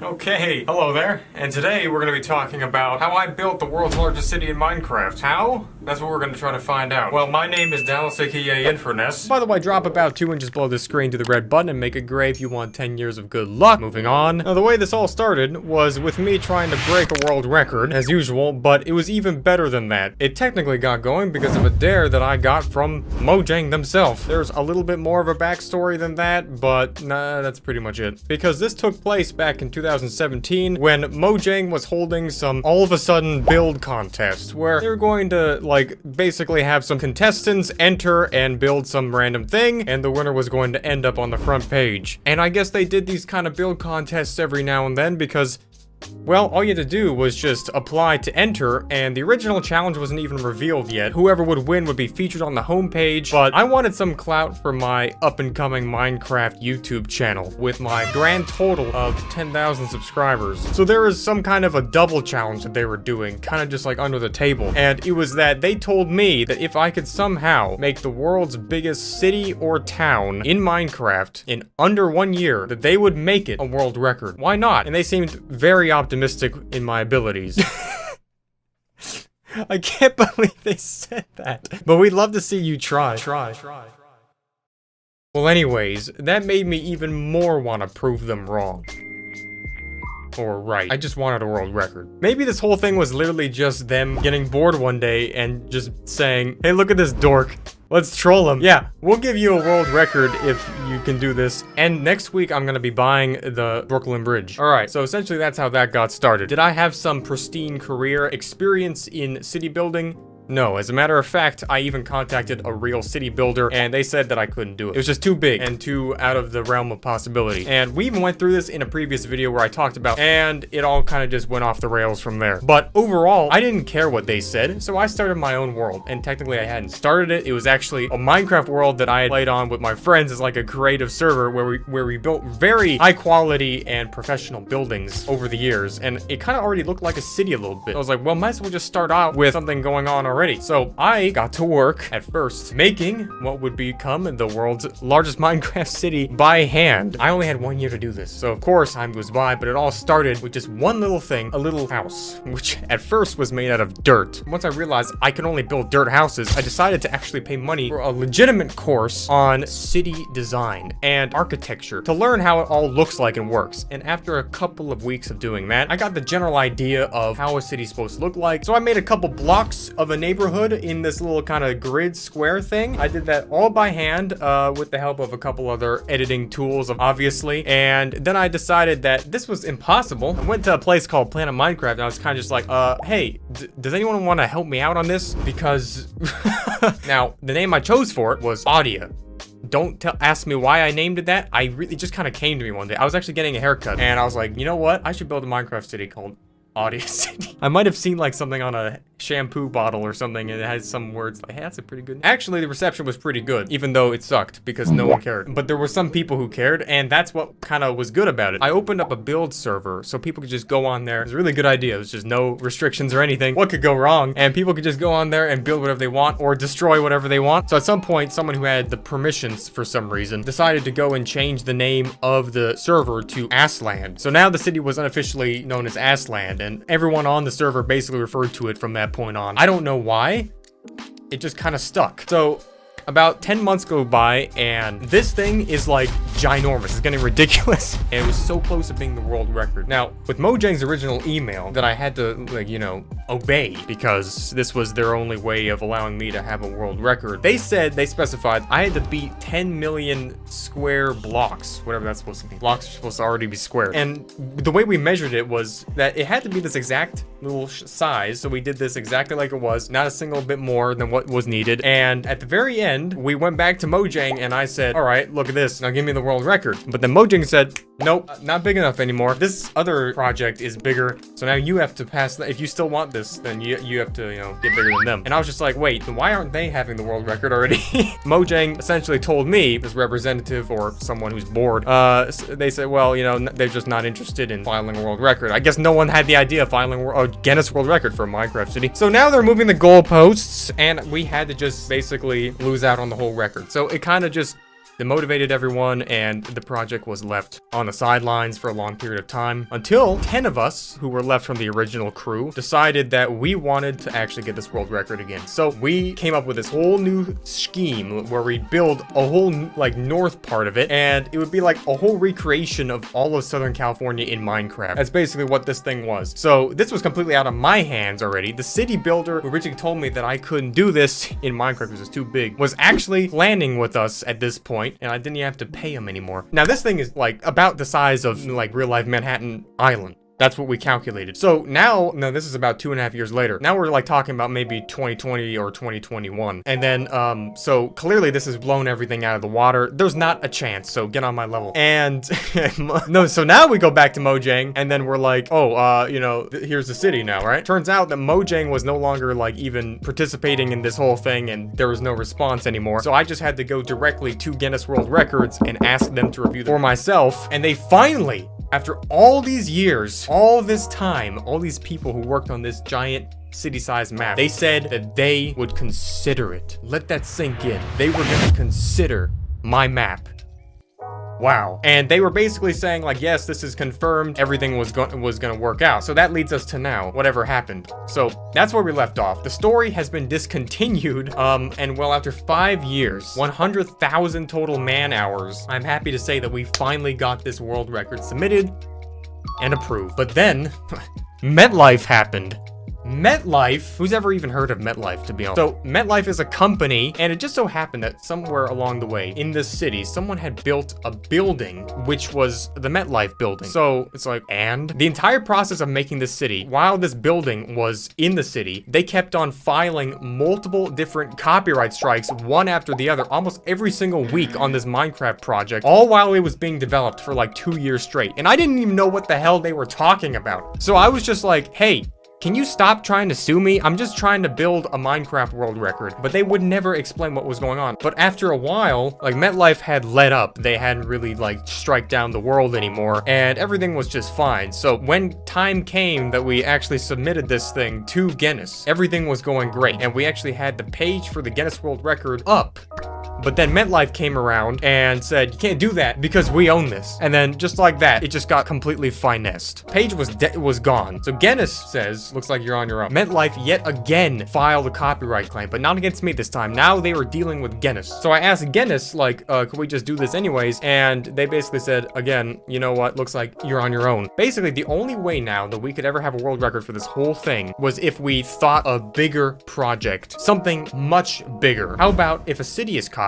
Okay, hello there, and today we're going to be talking about how I built the world's largest city in Minecraft. How? That's what we're going to try to find out. Well, my name is Dallas, aka Infurness. By the way, drop about 2 inches below the screen to the red button and make it gray if you want 10 years of good luck. Moving on. Now, the way this all started was with me trying to break a world record, as usual, but it was even better than that. It technically got going because of a dare that I got from Mojang themselves. There's a little bit more of a backstory than that, but nah, that's pretty much it. Because this took place back in 2017 when Mojang was holding some all-of-a-sudden build contest where they were going to, like, basically have some contestants enter and build some random thing, and the winner was going to end up on the front page. And I guess they did these kind of build contests every now and then because, well, all you had to do was just apply to enter, and the original challenge wasn't even revealed yet. Whoever would win would be featured on the homepage, but I wanted some clout for my up-and-coming Minecraft YouTube channel with my grand total of 10,000 subscribers. So there was some kind of a double challenge that they were doing, kind of just like under the table, and it was that they told me that if I could somehow make the world's biggest city or town in Minecraft in under 1 year, that they would make it a world record. Why not? And they seemed very optimistic in my abilities. I can't believe they said that. But we'd love to see you try. Well, anyways, that made me even more want to prove them wrong. Or right. I just wanted a world record. Maybe this whole thing was literally just them getting bored one day and just saying, hey, look at this dork. Let's troll him. Yeah, we'll give you a world record if you can do this. And next week, I'm gonna be buying the Brooklyn Bridge. All right, so essentially that's how that got started. Did I have some pristine career experience in city building? No, as a matter of fact, I even contacted a real city builder and they said that I couldn't do it. It was just too big and too out of the realm of possibility. And we even went through this in a previous video where I talked about, and it all kind of just went off the rails from there. But overall, I didn't care what they said, so I started my own world. And technically I hadn't started it. It was actually a Minecraft world that I had played on with my friends as like a creative server where we built very high quality and professional buildings over the years. And it kind of already looked like a city a little bit. I was like, well, might as well just start out with something going on already. So I got to work at first making what would become the world's largest Minecraft city by hand. I only had 1 year to do this, so of course time goes by, but it all started with just one little thing, a little house, which at first was made out of dirt. Once I realized I could only build dirt houses, I decided to actually pay money for a legitimate course on city design and architecture to learn how it all looks like and works. And after a couple of weeks of doing that, I got the general idea of how a city's supposed to look like. So I made a couple blocks of a neighborhood in this little kind of grid square thing. I did that all by hand with the help of a couple other editing tools, obviously. And then I decided that this was impossible. I went to a place called Planet Minecraft and I was kind of just like, hey, does anyone want to help me out on this? Because now the name I chose for it was Audia. Don't ask me why I named it that. It just kind of came to me one day. I was actually getting a haircut and I was like, you know what? I should build a Minecraft city called Audio City. I might have seen like something on a shampoo bottle or something and it has some words like, hey, that's a pretty good name. Actually, the reception was pretty good, even though it sucked because no one cared. But there were some people who cared, and that's what kind of was good about it. I opened up a build server so people could just go on there. It was a really good idea. It was just no restrictions or anything. What could go wrong? And people could just go on there and build whatever they want or destroy whatever they want. So at some point, someone who had the permissions for some reason decided to go and change the name of the server to Assland. So now the city was unofficially known as Assland, and everyone on the server basically referred to it from that point on. I don't know why. It just kind of stuck. So about 10 months go by and this thing is like ginormous. It's getting ridiculous. And it was so close to being the world record. Now, with Mojang's original email that I had to, like, you know, obey because this was their only way of allowing me to have a world record, they specified I had to beat 10 million square blocks, whatever that's supposed to be. Blocks are supposed to already be square. And the way we measured it was that it had to be this exact little size. So we did this exactly like it was, not a single bit more than what was needed. And at the very end, we went back to Mojang and I said, all right, look at this. Now give me the world record. But then Mojang said, nope, not big enough anymore. This other project is bigger. So now you have to pass that. If you still want this, then you have to, you know, get bigger than them. And I was just like, wait, then why aren't they having the world record already? Mojang essentially told me, as representative or someone who's bored, they said, well, you know, they're just not interested in filing a world record. I guess no one had the idea of filing a Guinness World Record for a Minecraft city. So now they're moving the goalposts and we had to just basically lose out on the whole record. So it kind of just That motivated everyone, and the project was left on the sidelines for a long period of time until 10 of us who were left from the original crew decided that we wanted to actually get this world record again. So we came up with this whole new scheme where we build a whole like north part of it, and it would be like a whole recreation of all of Southern California in Minecraft. That's basically what this thing was. So this was completely out of my hands already. The city builder who originally told me that I couldn't do this in Minecraft because it's too big was actually planning with us at this point, and I didn't even have to pay him anymore. Now this thing is like about the size of like real life Manhattan Island. That's what we calculated. So now, this is about 2.5 years later. Now we're like talking about maybe 2020 or 2021. And then, so clearly this has blown everything out of the water. There's not a chance, so get on my level. And, no, so now we go back to Mojang, and then we're like, oh, here's the city now, right? Turns out that Mojang was no longer like even participating in this whole thing, and there was no response anymore. So I just had to go directly to Guinness World Records and ask them to review them for myself. And they finally, after all these years, all this time, all these people who worked on this giant city-sized map, they said that they would consider it. Let that sink in. They were gonna consider my map. Wow. And they were basically saying like, yes, this is confirmed, everything was gonna work out. So that leads us to now, whatever happened. So that's where we left off. The story has been discontinued, and well, after 5 years, 100,000 total man hours, I'm happy to say that we finally got this world record submitted and approved. But then, MetLife happened. MetLife, who's ever even heard of MetLife, to be honest? So MetLife is a company, and it just so happened that somewhere along the way in this city, someone had built a building, which was the MetLife building. So it's like, and the entire process of making this city, while this building was in the city, they kept on filing multiple different copyright strikes, one after the other, almost every single week on this Minecraft project, all while it was being developed for like 2 years straight. And I didn't even know what the hell they were talking about. So I was just like, hey, can you stop trying to sue me? I'm just trying to build a Minecraft world record. But they would never explain what was going on. But after a while, like MetLife had let up. They hadn't really like strike down the world anymore, and everything was just fine. So when time came that we actually submitted this thing to Guinness, everything was going great. And we actually had the page for the Guinness World Record up. But then MetLife came around and said, you can't do that because we own this. And then just like that, it just got completely finessed. Page was gone. So Guinness says, looks like you're on your own. MetLife yet again filed a copyright claim, but not against me this time. Now they were dealing with Guinness. So I asked Guinness, like, could we just do this anyways? And they basically said, again, you know what? Looks like you're on your own. Basically, the only way now that we could ever have a world record for this whole thing was if we thought a bigger project, something much bigger. How about if a city is copyrighted?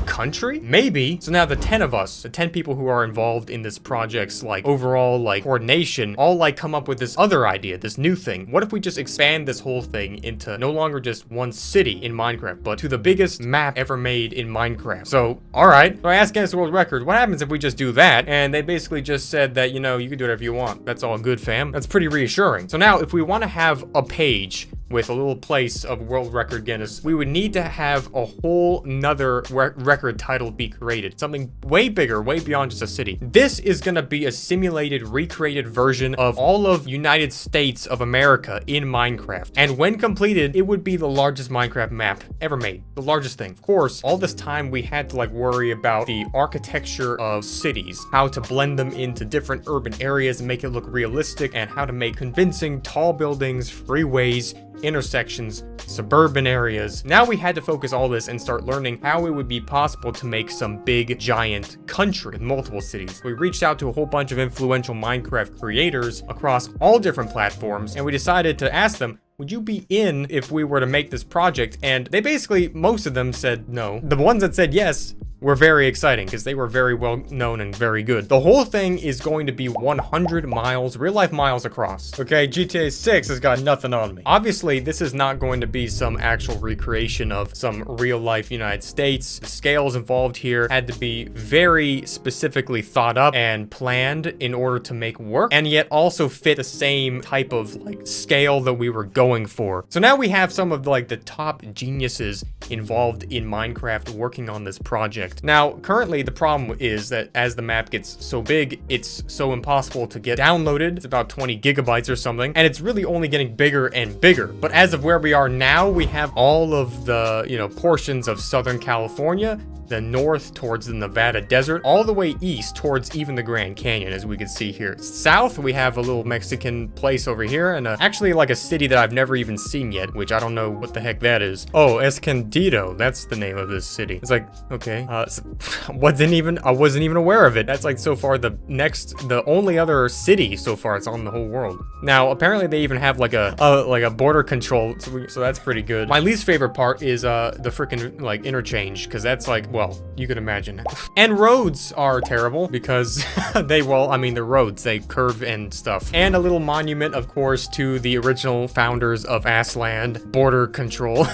Country? Maybe. So now the 10 of us, the 10 people who are involved in this project's like overall like coordination, all like come up with this other idea, this new thing. What if we just expand this whole thing into no longer just one city in Minecraft, but to the biggest map ever made in Minecraft? So, all right. So I asked Guinness World Record, what happens if we just do that? And they basically just said that, you know, you can do whatever you want. That's all good, fam. That's pretty reassuring. So now if we want to have a page with a little place of world record Guinness, we would need to have a whole nother record title be created. Something way bigger, way beyond just a city. This is gonna be a simulated, recreated version of all of United States of America in Minecraft. And when completed, it would be the largest Minecraft map ever made. The largest thing. Of course, all this time we had to like worry about the architecture of cities, how to blend them into different urban areas and make it look realistic, and how to make convincing tall buildings, freeways, intersections, suburban areas. Now we had to focus all this and start learning how it would be possible to make some big giant country with multiple cities. We reached out to a whole bunch of influential Minecraft creators across all different platforms, and we decided to ask them, would you be in if we were to make this project? And they basically, most of them said no. The ones that said yes were very exciting because they were very well known and very good. The whole thing is going to be 100 miles, real life miles across. Okay, GTA 6 has got nothing on me. Obviously, this is not going to be some actual recreation of some real life United States. The scales involved here had to be very specifically thought up and planned in order to make work, and yet also fit the same type of like scale that we were going for. So now we have some of like the top geniuses involved in Minecraft working on this project. Now, currently the problem is that as the map gets so big, it's so impossible to get downloaded. It's about 20 gigabytes or something, and it's really only getting bigger and bigger. But as of where we are now, we have all of the, portions of Southern California, the north towards the Nevada desert, all the way east towards even the Grand Canyon, as we can see here. South, we have a little Mexican place over here, and actually like a city that I've never even seen yet, which I don't know what the heck that is. Oh, Escondido, that's the name of this city. It's like, okay, I wasn't even aware of it. That's like so far the only other city so far it's on the whole world. Now, apparently they even have like a border control, so that's pretty good. My least favorite part is the freaking like interchange, because that's like, well, you could imagine. And roads are terrible because the roads, they curve and stuff. And a little monument, of course, to the original founders of Assland, border control.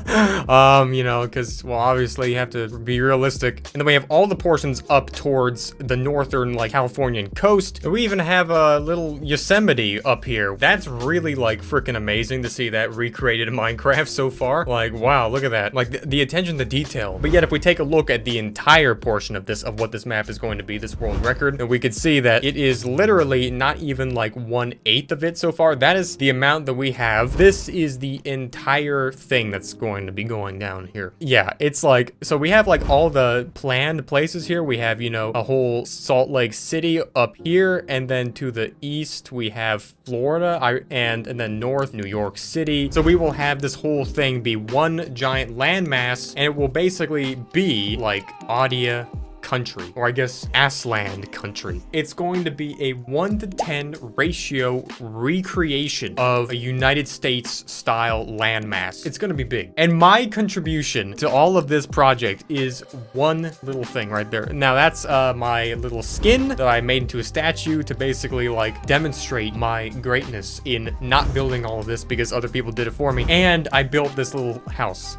You know, because, well, obviously you have to be realistic. And then we have all the portions up towards the northern, like, Californian coast. We even have a little Yosemite up here. That's really, like, freaking amazing to see that recreated in Minecraft so far. Like, wow, look at that. Like, the attention to detail. But yet, if we take a look at the entire portion of this, of what this map is going to be, this world record, we could see that it is literally not even, like, 1/8 of it so far. That is the amount that we have. This is the entire thing that's going to be going down here. Yeah, it's like, so we have like all the planned places here. We have, you know, a whole Salt Lake City up here, and then to the east we have Florida, and then north New York City. So we will have this whole thing be one giant landmass, and it will basically be like Audia country, or I guess Assland country. It's going to be a 1:10 ratio recreation of a United States style landmass. It's going to be big. And my contribution to all of this project is one little thing right there. Now that's my little skin that I made into a statue to basically like demonstrate my greatness in not building all of this because other people did it for me. And I built this little house.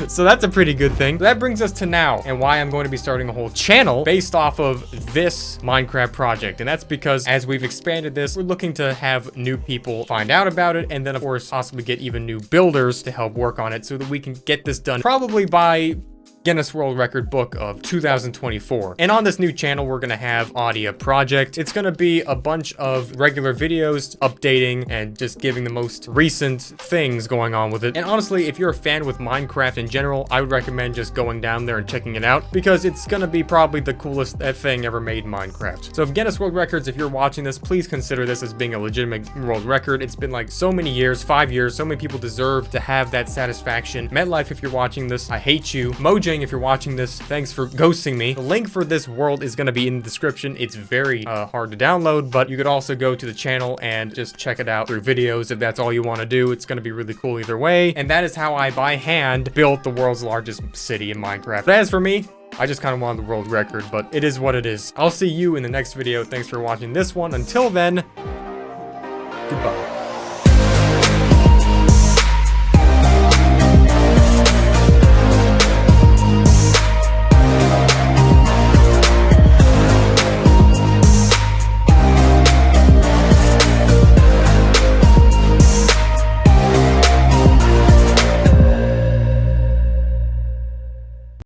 So that's a pretty good thing. That brings us to now, and why I'm going to be starting a whole channel based off of this Minecraft project. And that's because as we've expanded this, we're looking to have new people find out about it, and then of course possibly get even new builders to help work on it so that we can get this done probably by Guinness World Record book of 2024. And on this new channel, we're gonna have Audia Project. It's gonna be a bunch of regular videos updating and just giving the most recent things going on with it. And honestly, if you're a fan with Minecraft in general, I would recommend just going down there and checking it out because it's gonna be probably the coolest thing ever made in Minecraft. So if Guinness World Records, if you're watching this, please consider this as being a legitimate world record. It's been like so many years, 5 years, so many people deserve to have that satisfaction. MetLife, if you're watching this, I hate you. Mojang, if you're watching this, thanks for ghosting me. The link for this world is going to be in the description. It's very hard to download, but you could also go to the channel and just check it out through videos if that's all you want to do. It's going to be really cool either way. And that is how I, by hand, built the world's largest city in Minecraft. But as for me, I just kind of wanted the world record, but it is what it is. I'll see you in the next video. Thanks for watching this one. Until then, goodbye.